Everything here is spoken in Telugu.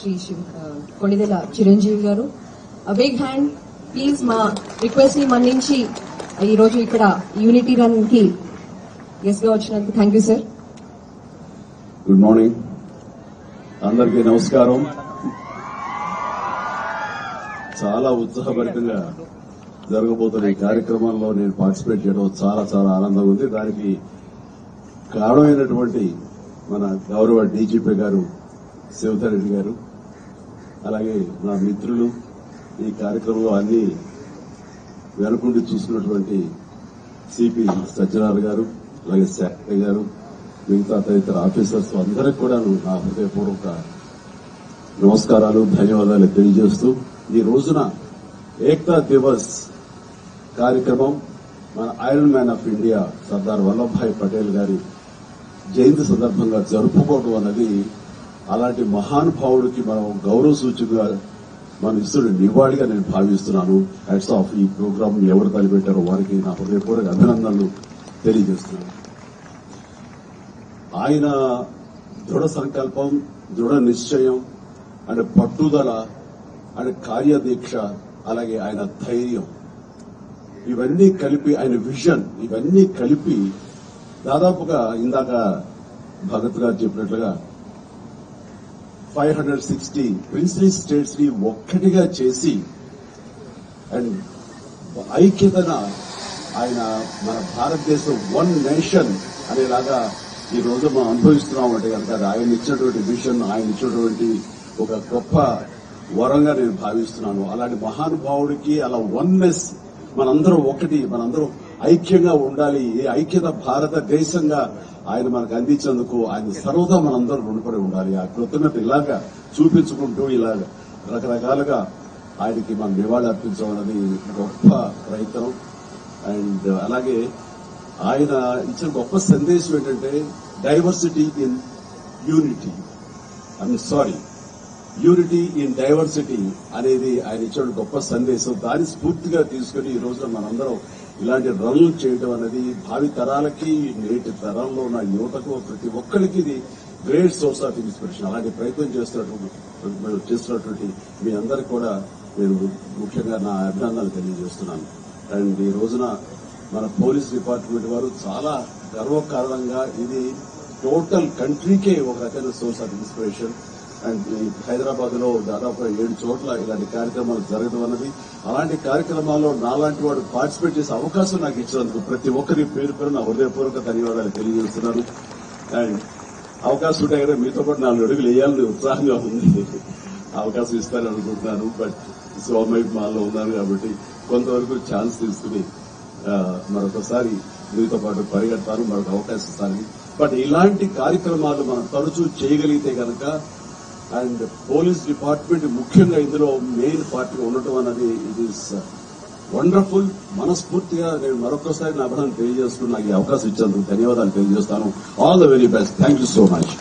Shri Konidela Chiranjeevi garu. Big hand please. మా రిక్వెస్ట్ ని మన్నించి ఈ రోజు ఇక్కడ యూనిటీ రన్ కి గెస్ట్ గా వచ్చినందుకు thank you sir. Good morning అందరికీ నమస్కారం. చాలా ఉత్సాహభరితంగా జరగబోతున్న ఈ కార్యక్రమంలో నేను పార్టిసిపేట్ చేయడం చాలా చాలా ఆనందంగా ఉంది. దానికి కారణమైనటువంటి మన గౌరవ డీజీపీ గారు శివధరెడ్డి గారు, అలాగే నా మిత్రులు, ఈ కార్యక్రమంలో అన్ని వెనుకుండి చూసుకున్నటువంటి సిపి సత్యనారాయణ గారు, అలాగే సెక్రటరీ గారు, మిగతా తదితర ఆఫీసర్స్ అందరికీ కూడా నా హృదయపూర్వక నమస్కారాలు, ధన్యవాదాలు తెలియజేస్తూ ఈ రోజున ఏక్తా దివస్ కార్యక్రమం మన iron man of India Sardar Vallabhbhai Patel గారి జయంతి సందర్భంగా జరుపుకోవడం అన్నది అలాంటి మహానుభావుడికి మనం గౌరవ సూచకగా మనం ఇస్తున్న నివాళిగా నేను భావిస్తున్నాను. హెడ్స్ ఆఫ్ ఈ ప్రోగ్రామ్ ఎవరు తలపెట్టారో వారికి నా హృదయపూర్వక అభినందనలు తెలియజేస్తున్నాను. ఆయన దృఢ సంకల్పం, దృఢ నిశ్చయం అండ్ పట్టుదల అండ్ కార్యదీక్ష, అలాగే ఆయన ధైర్యం, ఇవన్నీ కలిపి ఆయన విజన్, ఇవన్నీ కలిపి దాదాపుగా ఇందాక భగత్ గారు చెప్పినట్లుగా 560 ప్రిన్స్లీ స్టేట్స్ ని ఒక్కటిగా చేసి అండ్ ఐక్యతన ఆయన మన భారతదేశం వన్ నేషన్ అనేలాగా ఈ రోజు మనం అనుభవిస్తున్నామంటే కనుక ఆయన ఇచ్చినటువంటి విజన్, ఆయన ఇచ్చినటువంటి ఒక గొప్ప వరంగా నేను భావిస్తున్నాను. అలాంటి మహానుభావుడికి అలా వన్నెస్, మనందరం ఒకటి, మనందరం ఐక్యంగా ఉండాలి, ఏ ఐక్యత భారతదేశంగా ఆయన మనకు అందించేందుకు ఆయన సర్వదా మనందరం రుణపడి ఉండాలి. ఆ కృతజ్ఞత ఇలాగా చూపించుకుంటూ ఇలాగ రకరకాలుగా ఆయనకి మనం నివాళి అర్పించడం అనేది గొప్ప ప్రయత్నం. అండ్ అలాగే ఆయన ఇచ్చిన గొప్ప సందేశం ఏంటంటే diversity in unity, unity in diversity అనేది ఆయన ఇచ్చిన గొప్ప సందేశం. దాన్ని స్ఫూర్తిగా తీసుకుని ఈ రోజున మనందరం ఇలాంటి రన్లు చేయడం అనేది భావి తరాలకి, నేటి తరంలో ఉన్న యువతకు, ప్రతి ఒక్కరికి ఇది గ్రేట్ సోర్స్ ఆఫ్ ఇన్స్పిరేషన్. అలాంటి ప్రయత్నం చేస్తున్నటువంటి మీ అందరికీ కూడా నేను ముఖ్యంగా నా అభినందనలు తెలియజేస్తున్నాను. అండ్ ఈ రోజున మన పోలీస్ డిపార్ట్మెంట్ వారు చాలా గర్వకారణంగా ఇది టోటల్ కంట్రీకే ఒక రకమైన source of inspiration. And Hyderabad లో దాదాపు 7 చోట్ల ఇలాంటి కార్యక్రమాలు జరగడం అన్నది, అలాంటి కార్యక్రమాల్లో నాలాంటి వాడు పార్టిసిపేట్ చేసే అవకాశం నాకు ఇచ్చినందుకు ప్రతి ఒక్కరి పేరు పేరు నా హృదయపూర్వక ధన్యవాదాలు తెలియజేస్తున్నాను. అండ్ అవకాశం ఉంటే కదా మీతో పాటు 4 అడుగులు వేయాలని ఉత్సాహంగా ఉంది. అవకాశం ఇస్తారని అనుకుంటున్నాను. బట్ సోమయ్య మాల్లో ఉన్నాను కాబట్టి కొంతవరకు ఛాన్స్ తీసుకుని మరొకసారి మీతో పాటు పరిగెడతాను, మరొక అవకాశం ఇస్తాను. బట్ ఇలాంటి కార్యక్రమాలు మనం తరచూ చేయగలిగితే కనుక, అండ్ పోలీస్ డిపార్ట్మెంట్ ముఖ్యంగా ఇందులో మెయిన్ పార్టీగా ఉండటం అనేది ఇట్ ఈస్ వండర్ఫుల్. మనస్ఫూర్తిగా నేను మరొకసారి నా అభినందన తెలియజేసుకుని నాకు ఈ అవకాశం ఇచ్చేందుకు ధన్యవాదాలు తెలియజేస్తాను. All the very best. Thank you so much.